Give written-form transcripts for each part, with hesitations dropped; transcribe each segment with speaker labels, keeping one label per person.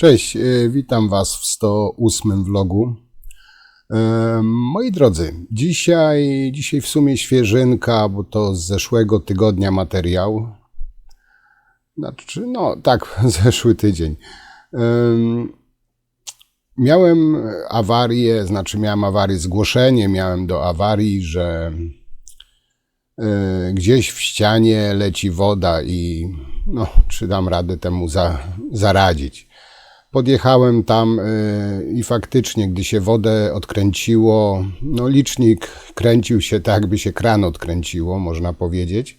Speaker 1: Cześć, witam Was w 108 vlogu. Moi drodzy, dzisiaj w sumie świeżynka, bo to z zeszłego tygodnia materiał. Znaczy, no tak, zeszły tydzień. Miałem awarię, miałem awarię, zgłoszenie miałem do awarii, że gdzieś w ścianie leci woda i no, czy dam radę temu zaradzić. Podjechałem tam i faktycznie, gdy się wodę odkręciło, no licznik kręcił się tak, jakby się kran odkręciło, można powiedzieć.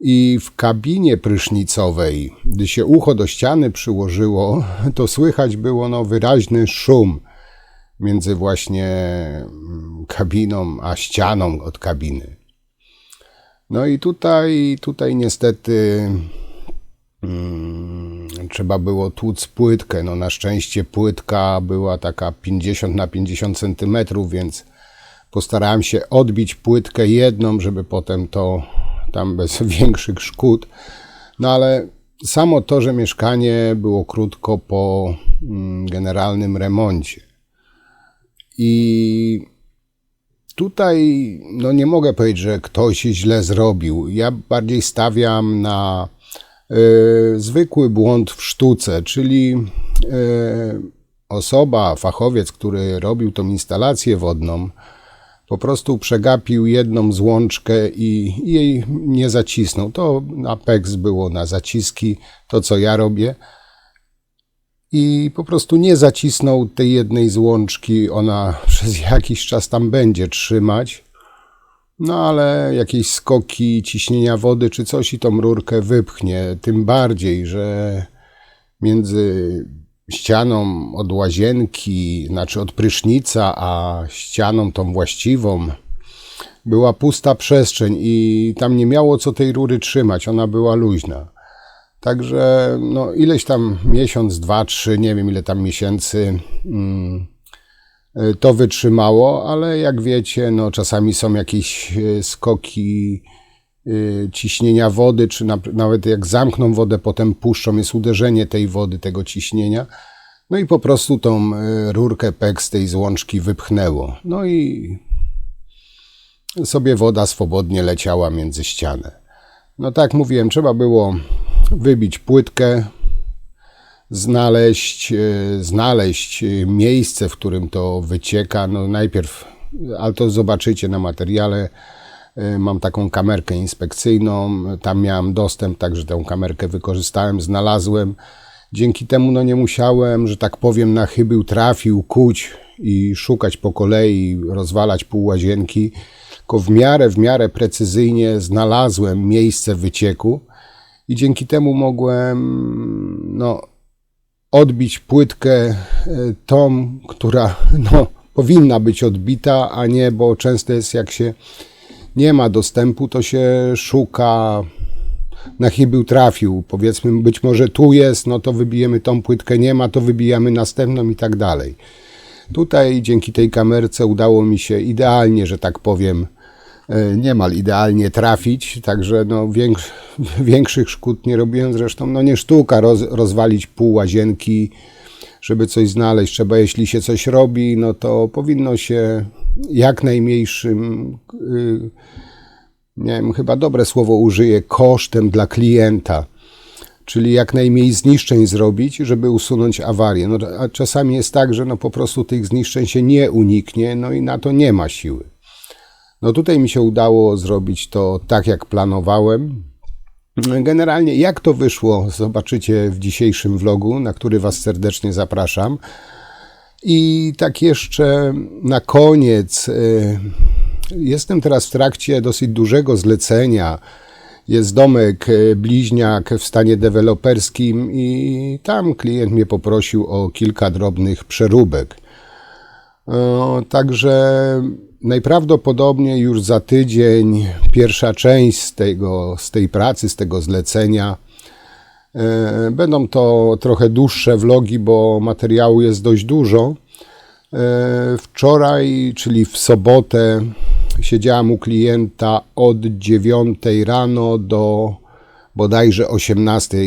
Speaker 1: I w kabinie prysznicowej, gdy się ucho do ściany przyłożyło, to słychać było no, wyraźny szum między właśnie kabiną a ścianą od kabiny. No i tutaj niestety trzeba było tłuc płytkę. No na szczęście płytka była taka 50 na 50 cm, więc postarałem się odbić płytkę jedną, żeby potem to tam bez większych szkód. No ale samo to, że mieszkanie było krótko po generalnym remoncie. I tutaj no nie mogę powiedzieć, że ktoś źle zrobił. Ja bardziej stawiam na zwykły błąd w sztuce, czyli osoba, fachowiec, który robił tą instalację wodną, po prostu przegapił jedną złączkę i jej nie zacisnął. To na PEX było na zaciski, to co ja robię. I po prostu nie zacisnął tej jednej złączki, ona przez jakiś czas tam będzie trzymać. No ale jakieś skoki ciśnienia wody czy coś i tą rurkę wypchnie. Tym bardziej, że między ścianą od łazienki, znaczy od prysznica, a ścianą tą właściwą była pusta przestrzeń i tam nie miało co tej rury trzymać, ona była luźna. Także no ileś tam miesiąc, 2, 3, nie wiem ile tam miesięcy to wytrzymało, ale jak wiecie, no czasami są jakieś skoki ciśnienia wody, czy nawet jak zamkną wodę, potem puszczą, jest uderzenie tej wody, tego ciśnienia. No i po prostu tą rurkę PEX z tej złączki wypchnęło. No i sobie woda swobodnie leciała między ścianę. No tak mówiłem, trzeba było wybić płytkę, znaleźć miejsce, w którym to wycieka. No najpierw, ale to zobaczycie na materiale, mam taką kamerkę inspekcyjną, tam miałem dostęp, także tę kamerkę wykorzystałem, znalazłem. Dzięki temu no nie musiałem, że tak powiem, na chybił trafił, kuć i szukać po kolei, rozwalać pół łazienki, tylko w miarę precyzyjnie znalazłem miejsce wycieku i dzięki temu mogłem no, odbić płytkę tą, która no, powinna być odbita, a nie, bo często jest jak się nie ma dostępu, to się szuka, na chybił trafił, powiedzmy być może tu jest, no to wybijemy tą płytkę, nie ma, to wybijamy następną i tak dalej. Tutaj dzięki tej kamerce udało mi się idealnie, że tak powiem, niemal idealnie trafić, także no większych szkód nie robiłem, zresztą no nie sztuka rozwalić pół łazienki, żeby coś znaleźć. Trzeba, jeśli się coś robi, no to powinno się jak najmniejszym, nie wiem, chyba dobre słowo użyję, kosztem dla klienta, czyli jak najmniej zniszczeń zrobić, żeby usunąć awarię. No, a czasami jest tak, że no po prostu tych zniszczeń się nie uniknie, no i na to nie ma siły. No tutaj mi się udało zrobić to tak, jak planowałem. Generalnie jak to wyszło, zobaczycie w dzisiejszym vlogu, na który Was serdecznie zapraszam. I tak jeszcze na koniec, jestem teraz w trakcie dosyć dużego zlecenia. Jest domek bliźniak w stanie deweloperskim i tam klient mnie poprosił o kilka drobnych przeróbek. Także najprawdopodobniej już za tydzień pierwsza część z tej pracy, z tego zlecenia. Będą to trochę dłuższe vlogi, bo materiału jest dość dużo. Wczoraj, czyli w sobotę, siedziałem u klienta od 9 rano do bodajże 18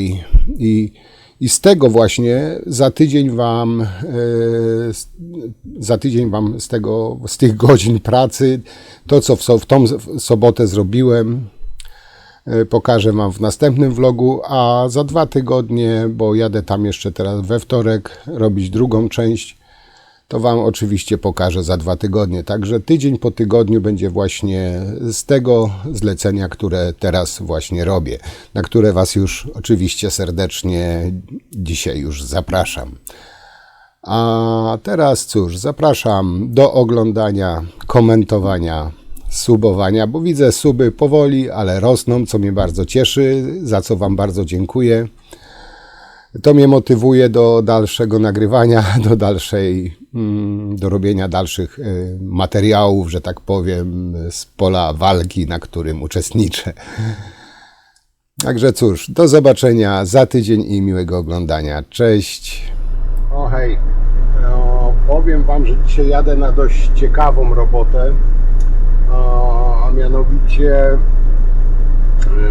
Speaker 1: i I z tego właśnie za tydzień wam z tych godzin pracy, to co w tą sobotę zrobiłem, pokażę wam w następnym vlogu, a za 2 tygodnie, bo jadę tam jeszcze teraz we wtorek robić drugą część, to wam oczywiście pokażę za 2 tygodnie. Także tydzień po tygodniu będzie właśnie z tego zlecenia, które teraz właśnie robię, na które was już oczywiście serdecznie dzisiaj już zapraszam. A teraz cóż, zapraszam do oglądania, komentowania, subowania, bo widzę suby powoli, ale rosną, co mnie bardzo cieszy, za co wam bardzo dziękuję. To mnie motywuje do dalszego nagrywania, do robienia dalszych materiałów, że tak powiem, z pola walki, na którym uczestniczę. Także cóż, do zobaczenia za tydzień i miłego oglądania. Cześć! O hej, powiem wam, że dzisiaj jadę na dość ciekawą robotę, a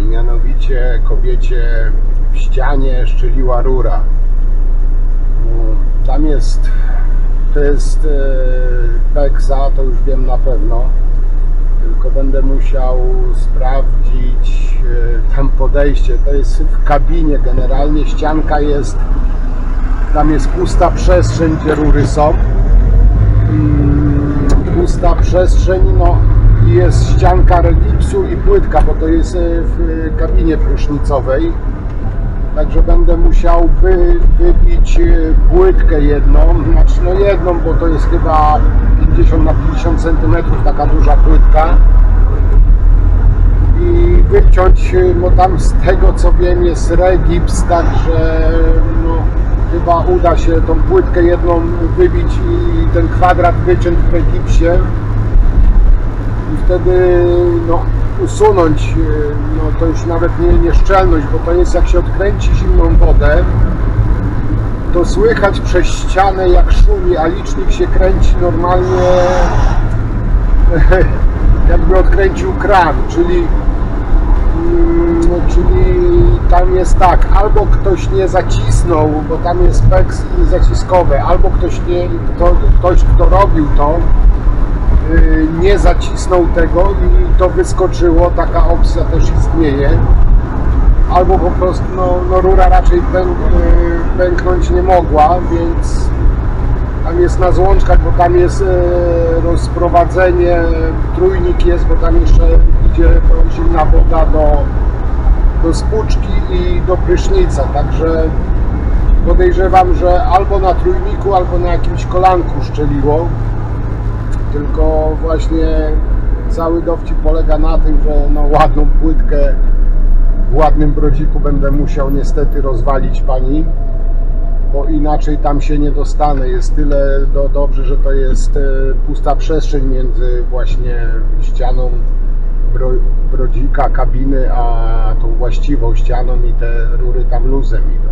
Speaker 1: mianowicie kobiecie w ścianie szczeliła rura. To jest Peksa, to już wiem na pewno, tylko będę musiał sprawdzić tam podejście. To jest w kabinie generalnie, ścianka jest, tam jest pusta przestrzeń, gdzie rury są. Pusta przestrzeń, no i jest ścianka regipsu i płytka, bo to jest w kabinie prysznicowej. Także będę musiał wybić płytkę jedną, znaczy no jedną, bo to jest chyba 50 na 50 cm, taka duża płytka. I wyciąć, no tam z tego co wiem jest regips, także no, chyba uda się tą płytkę jedną wybić i ten kwadrat wyciąć w regipsie. I wtedy no, usunąć, no to już nawet nie szczelność, bo to jest, jak się odkręci zimną wodę, to słychać przez ścianę jak szumi, a licznik się kręci normalnie jakby odkręcił kran, czyli tam jest tak, albo ktoś nie zacisnął, bo tam jest PEX zaciskowe, albo ktoś kto robił to, nie zacisnął tego i to wyskoczyło, taka opcja też istnieje, albo po prostu no rura raczej pęknąć nie mogła, więc tam jest na złączkach, bo tam jest rozprowadzenie, trójnik jest, bo tam jeszcze idzie zimna woda do spuczki i do prysznica, także podejrzewam, że albo na trójniku, albo na jakimś kolanku szczeliło. Tylko właśnie cały dowcip polega na tym, że no ładną płytkę w ładnym brodziku będę musiał niestety rozwalić pani, bo inaczej tam się nie dostanę. Jest tyle dobrze, że to jest pusta przestrzeń między właśnie ścianą brodzika, kabiny, a tą właściwą ścianą i te rury tam luzem idą.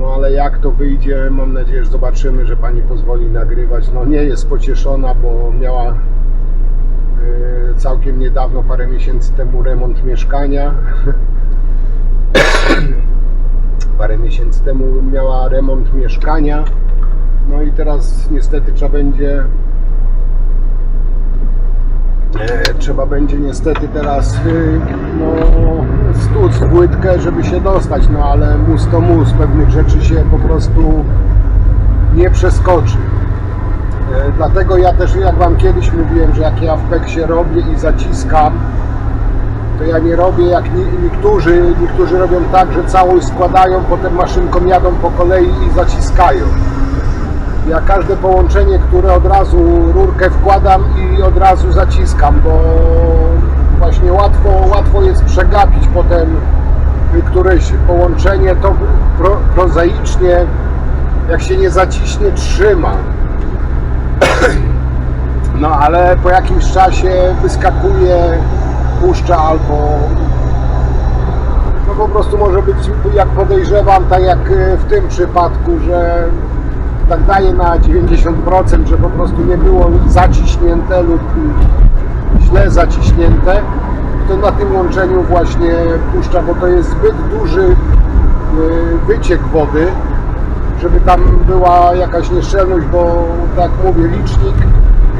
Speaker 1: No ale jak to wyjdzie, mam nadzieję, że zobaczymy, że pani pozwoli nagrywać. No nie jest pocieszona, bo miała całkiem niedawno, parę miesięcy temu remont mieszkania. Parę miesięcy temu miała remont mieszkania. No i teraz niestety trzeba będzie niestety teraz no, stuc w płytkę, żeby się dostać, no ale mus to mus, pewnych rzeczy się po prostu nie przeskoczy. Dlatego ja też, jak wam kiedyś mówiłem, że jak ja w Peksie robię i zaciskam, to ja nie robię jak niektórzy robią tak, że całość składają, potem maszynką jadą po kolei i zaciskają. Ja każde połączenie, które od razu rurkę wkładam i od razu zaciskam, bo właśnie łatwo jest przegapić potem któreś połączenie, to prozaicznie jak się nie zaciśnie, trzyma. No ale po jakimś czasie wyskakuje, puszcza albo no po prostu może być, jak podejrzewam, tak jak w tym przypadku, że tak daje na 90%, że po prostu nie było zaciśnięte lub źle zaciśnięte, to na tym łączeniu właśnie puszcza, bo to jest zbyt duży wyciek wody, żeby tam była jakaś nieszczelność, bo tak jak mówię,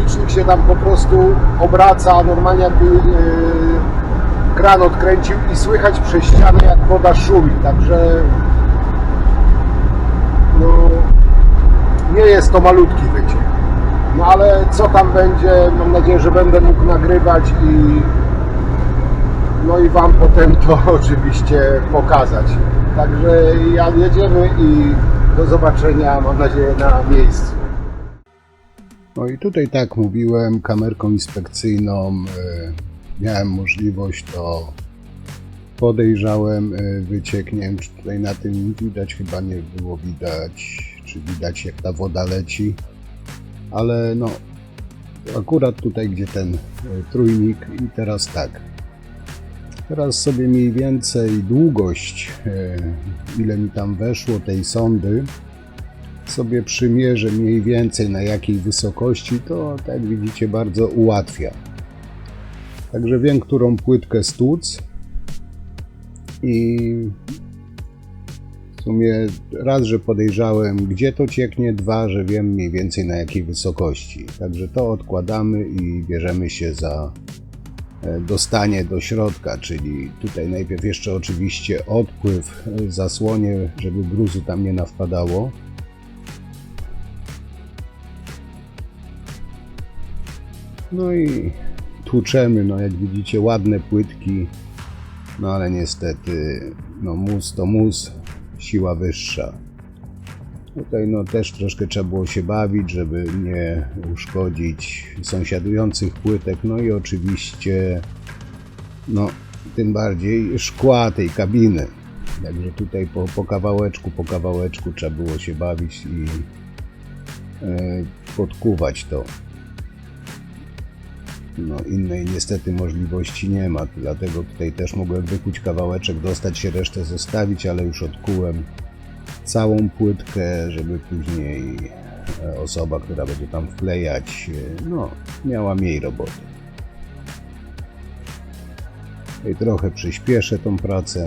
Speaker 1: licznik się tam po prostu obraca, normalnie jakby kran odkręcił i słychać przez ścianę, jak woda szumi, także no, nie jest to malutki wyciek. No ale co tam będzie, mam nadzieję, że będę mógł nagrywać i Wam potem to oczywiście pokazać. Także jedziemy i do zobaczenia, mam nadzieję, na miejscu. No i tutaj, tak mówiłem, kamerką inspekcyjną miałem możliwość, to podejrzałem wyciek. Nie wiem, czy tutaj na tym widać, chyba nie było widać, czy widać, jak ta woda leci, ale no akurat tutaj, gdzie ten trójnik, i teraz tak. Teraz sobie mniej więcej długość, ile mi tam weszło tej sondy, sobie przymierzę mniej więcej na jakiej wysokości, to tak jak widzicie bardzo ułatwia. Także wiem, którą płytkę stłuc i w sumie raz, że podejrzałem, gdzie to cieknie, dwa, że wiem mniej więcej na jakiej wysokości. Także to odkładamy i bierzemy się za dostanie do środka, czyli tutaj najpierw jeszcze oczywiście odpływ, zasłonię, żeby gruzu tam nie nawpadało. No i tłuczemy, no jak widzicie, ładne płytki, no ale niestety, no mus to mus, siła wyższa. Tutaj no też troszkę trzeba było się bawić, żeby nie uszkodzić sąsiadujących płytek, no i oczywiście, no tym bardziej szkła tej kabiny. Także tutaj po kawałeczku trzeba było się bawić i podkuwać to. No innej niestety możliwości nie ma, dlatego tutaj też mogłem wykuć kawałeczek, dostać się, resztę zostawić, ale już odkułem całą płytkę, żeby później osoba, która będzie tam wklejać, no miała mniej roboty. I trochę przyspieszę tą pracę,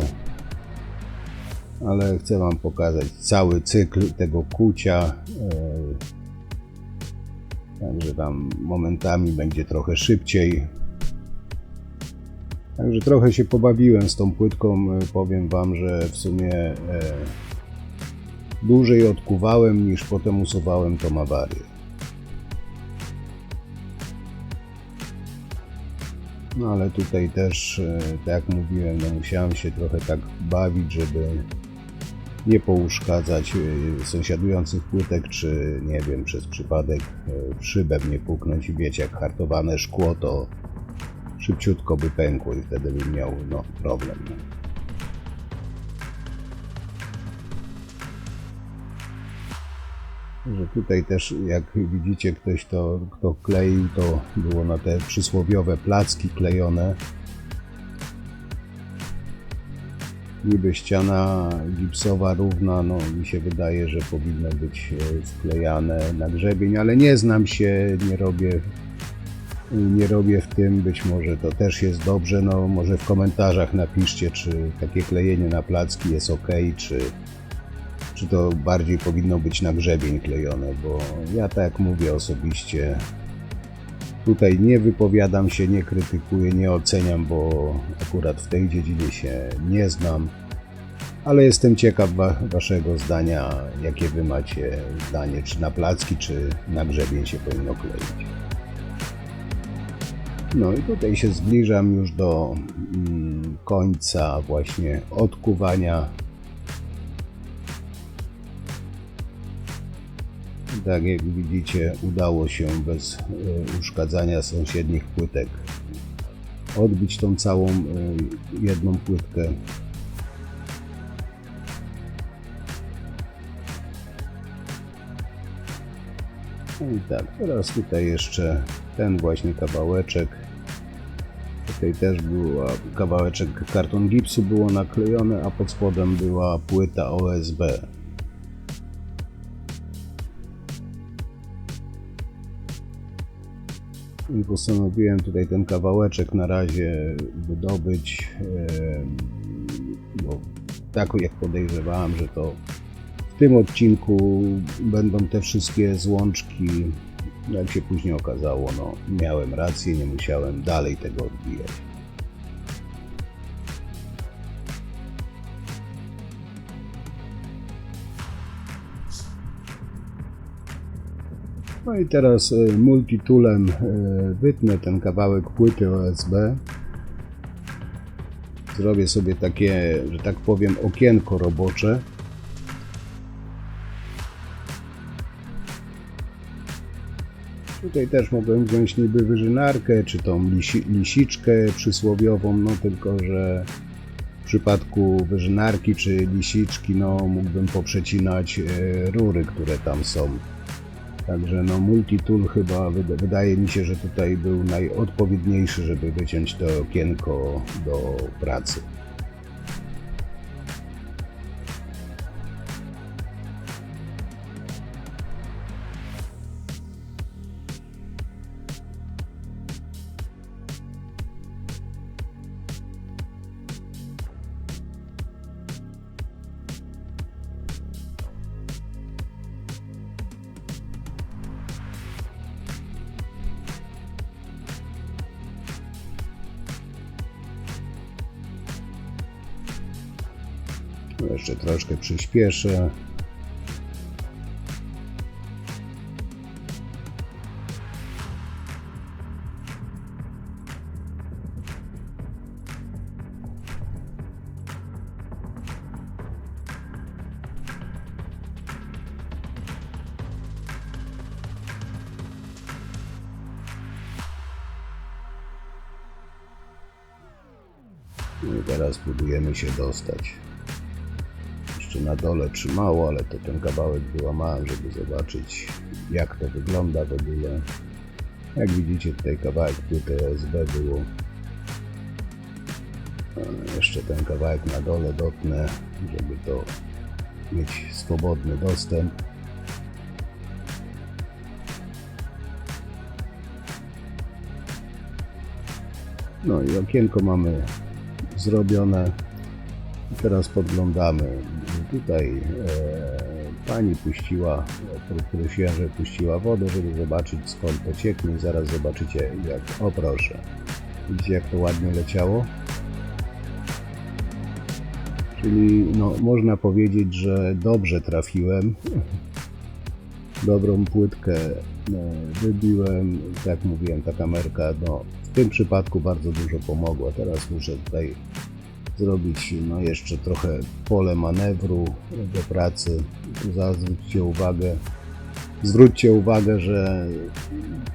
Speaker 1: ale chcę Wam pokazać cały cykl tego kucia. Także tam momentami będzie trochę szybciej. Także trochę się pobawiłem z tą płytką. Powiem Wam, że w sumie dłużej odkuwałem, niż potem usuwałem tą awarię. No ale tutaj też, tak jak mówiłem, no musiałem się trochę tak bawić, żeby nie pouszkadzać sąsiadujących płytek, czy nie wiem, przez przypadek w szybę nie puknąć. Wiecie, jak hartowane szkło, to szybciutko by pękło i wtedy bym miał no, problem. Że tutaj też, jak widzicie, ktoś kto kleił, to było na te przysłowiowe placki klejone. Niby ściana gipsowa równa, no mi się wydaje, że powinno być wklejane na grzebień, ale nie znam się, nie robię w tym, być może to też jest dobrze, no może w komentarzach napiszcie, czy takie klejenie na placki jest ok, czy to bardziej powinno być na grzebień klejone, bo ja tak jak mówię osobiście, tutaj nie wypowiadam się, nie krytykuję, nie oceniam, bo akurat w tej dziedzinie się nie znam, ale jestem ciekaw Waszego zdania, jakie Wy macie zdanie, czy na placki, czy na grzebień się powinno kleić. No i tutaj się zbliżam już do końca właśnie odkuwania. Tak jak widzicie, udało się bez uszkadzania sąsiednich płytek odbić tą całą jedną płytkę. No i tak, teraz tutaj jeszcze ten właśnie kawałeczek. Tutaj też była kawałeczek karton gipsu było naklejone, a pod spodem była płyta OSB. I postanowiłem tutaj ten kawałeczek na razie wydobyć, bo tak jak podejrzewałem, że to w tym odcinku będą te wszystkie złączki. Jak się później okazało, no miałem rację, nie musiałem dalej tego odbijać. No i teraz multitoolem wytnę ten kawałek płyty OSB. Zrobię sobie takie, że tak powiem, okienko robocze. Tutaj też mogłem wziąć niby wyżynarkę, czy tą lisiczkę przysłowiową, no tylko że w przypadku wyżynarki czy lisiczki, no mógłbym poprzecinać rury, które tam są. Także no multitool chyba wydaje mi się, że tutaj był najodpowiedniejszy, żeby wyciąć to okienko do pracy. Jeszcze troszkę przyspieszę. No i teraz próbujemy się dostać. Na dole trzymało, ale to ten kawałek wyłamałem, żeby zobaczyć, jak to wygląda w ogóle. Jak widzicie, tutaj kawałek płyty OSB było. Jeszcze ten kawałek na dole dotnę, żeby to mieć swobodny dostęp. No i okienko mamy zrobione. Teraz podglądamy. Tutaj pani puściła, prosiła, że puściła wodę, żeby zobaczyć, skąd to cieknie. I zaraz zobaczycie, jak, o proszę, widzicie, jak to ładnie leciało. Czyli no, można powiedzieć, że dobrze trafiłem. Dobrą płytkę wybiłem. Tak jak mówiłem, ta kamerka w tym przypadku bardzo dużo pomogła. Teraz muszę tutaj zrobić jeszcze trochę pole manewru do pracy. Tu zwróćcie uwagę, że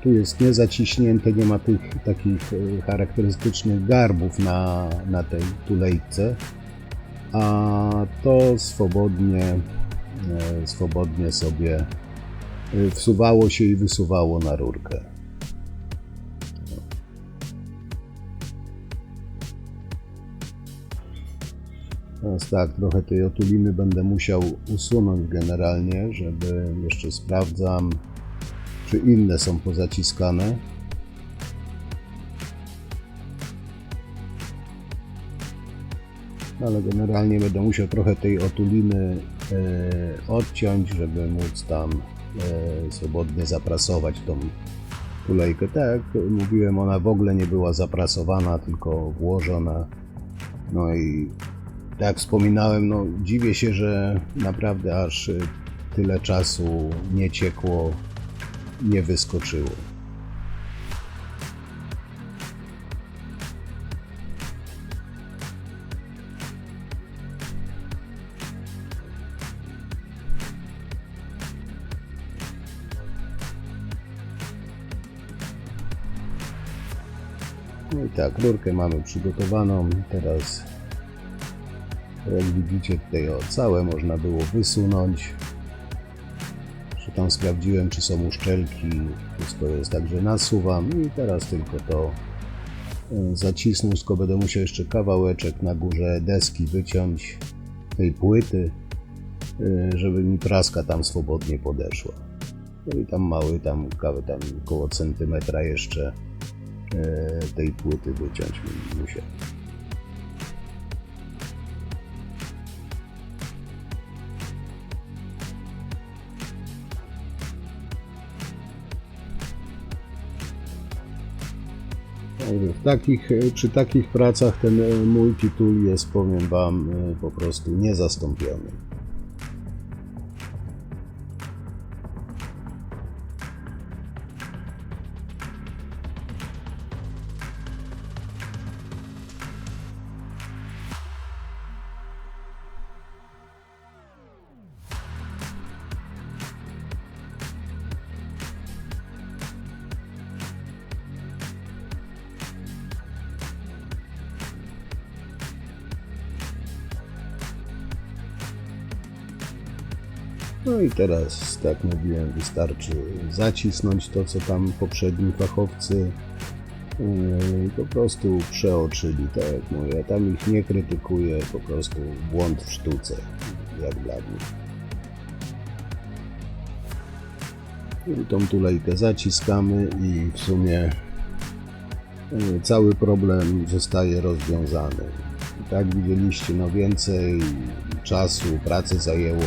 Speaker 1: tu jest niezaciśnięte, nie ma tych takich charakterystycznych garbów na tej tulejce, a to swobodnie sobie wsuwało się i wysuwało na rurkę. Teraz tak, trochę tej otuliny będę musiał usunąć generalnie, żeby jeszcze sprawdzam, czy inne są pozaciskane. Ale generalnie będę musiał trochę tej otuliny odciąć, żeby móc tam swobodnie zaprasować tą tulejkę. Tak jak mówiłem, ona w ogóle nie była zaprasowana, tylko włożona. No i tak jak wspominałem, dziwię się, że naprawdę aż tyle czasu nie ciekło, nie wyskoczyło. No i tak, rurkę mamy przygotowaną. Teraz, jak widzicie, tutaj całe można było wysunąć. Że tam sprawdziłem, czy są uszczelki. Wszystko jest, także nasuwam i teraz tylko to zacisnąć. Tylko będę musiał jeszcze kawałeczek na górze deski wyciąć, tej płyty, żeby mi praska tam swobodnie podeszła. No i tam mały, tam około centymetra jeszcze tej płyty wyciąć musiał. Przy takich pracach ten multitool jest, powiem Wam, po prostu niezastąpiony. No i teraz, tak mówiłem, wystarczy zacisnąć to, co tam poprzedni fachowcy po prostu przeoczyli, tak jak mówię. Ja tam ich nie krytykuję, po prostu błąd w sztuce, jak dla mnie. I tą tulejkę zaciskamy i w sumie cały problem zostaje rozwiązany. I tak widzieliście, no więcej czasu, pracy zajęło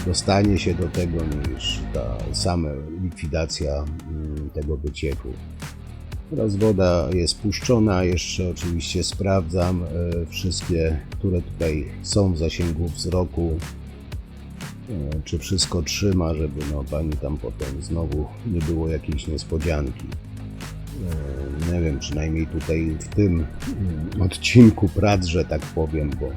Speaker 1: dostanie się do tego niż ta sama likwidacja tego wycieku. Teraz woda jest puszczona, jeszcze oczywiście sprawdzam wszystkie, które tutaj są w zasięgu wzroku, czy wszystko trzyma, żeby pani tam potem znowu nie było jakiejś niespodzianki. Nie wiem, przynajmniej tutaj w tym odcinku prac, że tak powiem, bo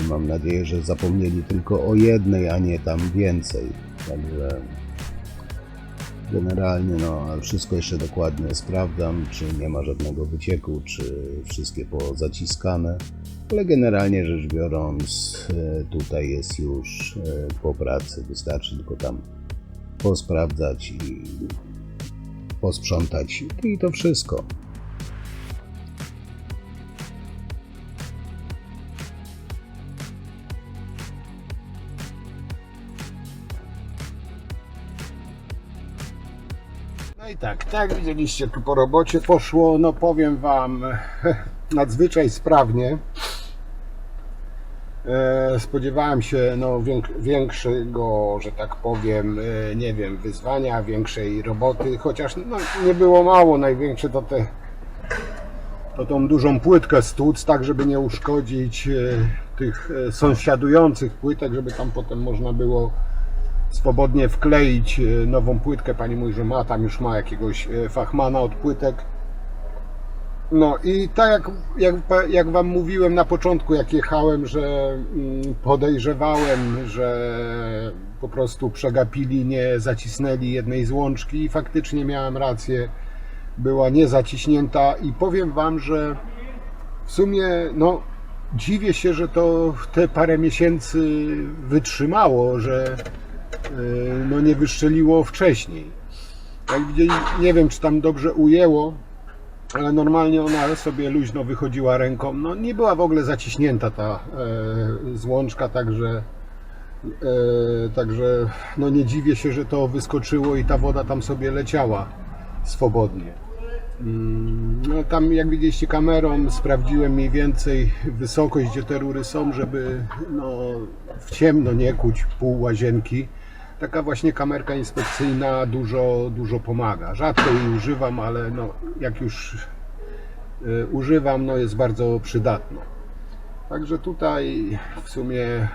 Speaker 1: mam nadzieję, że zapomnieli tylko o jednej, a nie tam więcej. Także generalnie wszystko jeszcze dokładnie sprawdzam, czy nie ma żadnego wycieku, czy wszystkie pozaciskane. Ale generalnie rzecz biorąc, tutaj jest już po pracy. Wystarczy tylko tam posprawdzać i posprzątać i to wszystko. No i tak widzieliście, tu po robocie poszło, no powiem Wam, nadzwyczaj sprawnie. Spodziewałem się większego, że tak powiem, nie wiem, wyzwania, większej roboty, chociaż nie było mało. Największe to tą dużą płytkę stłuc, tak żeby nie uszkodzić tych sąsiadujących płytek, żeby tam potem można było swobodnie wkleić nową płytkę. Pani mówi, że już ma jakiegoś fachmana od płytek. No i tak jak Wam mówiłem na początku, jak jechałem, że podejrzewałem, że po prostu przegapili, nie zacisnęli jednej złączki i faktycznie miałem rację, była niezaciśnięta i powiem Wam, że w sumie dziwię się, że to te parę miesięcy wytrzymało, że nie wystrzeliło wcześniej. Jak widzieli, nie wiem, czy tam dobrze ujęło, ale normalnie ona sobie luźno wychodziła ręką. Nie była w ogóle zaciśnięta ta złączka, także nie dziwię się, że to wyskoczyło i ta woda tam sobie leciała swobodnie. Tam, jak widzieliście kamerą, sprawdziłem mniej więcej wysokość, gdzie te rury są, żeby w ciemno nie kuć pół łazienki. Taka właśnie kamerka inspekcyjna dużo pomaga. Rzadko jej używam, ale jak już używam, jest bardzo przydatna. Także tutaj w sumie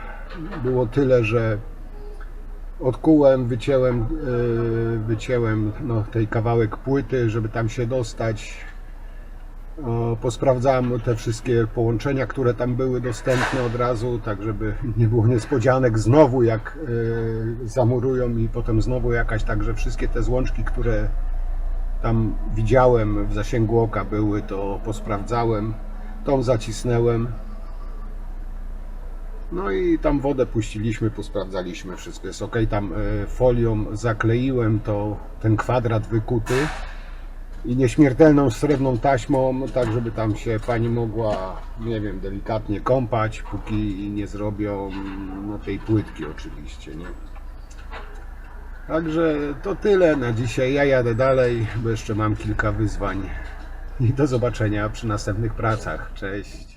Speaker 1: było tyle, że odkułem, wycięłem tej kawałek płyty, żeby tam się dostać. Posprawdzałem te wszystkie połączenia, które tam były dostępne od razu, tak żeby nie było niespodzianek znowu, jak zamurują i potem znowu jakaś. Także wszystkie te złączki, które tam widziałem w zasięgu oka były, to posprawdzałem, tą zacisnąłem. No i tam wodę puściliśmy, posprawdzaliśmy, wszystko jest ok. Tam folią zakleiłem ten kwadrat wykuty i nieśmiertelną srebrną taśmą, tak żeby tam się pani mogła, nie wiem, delikatnie kąpać, póki nie zrobią tej płytki oczywiście, nie? Także to tyle na dzisiaj. Ja jadę dalej, bo jeszcze mam kilka wyzwań i do zobaczenia przy następnych pracach. Cześć!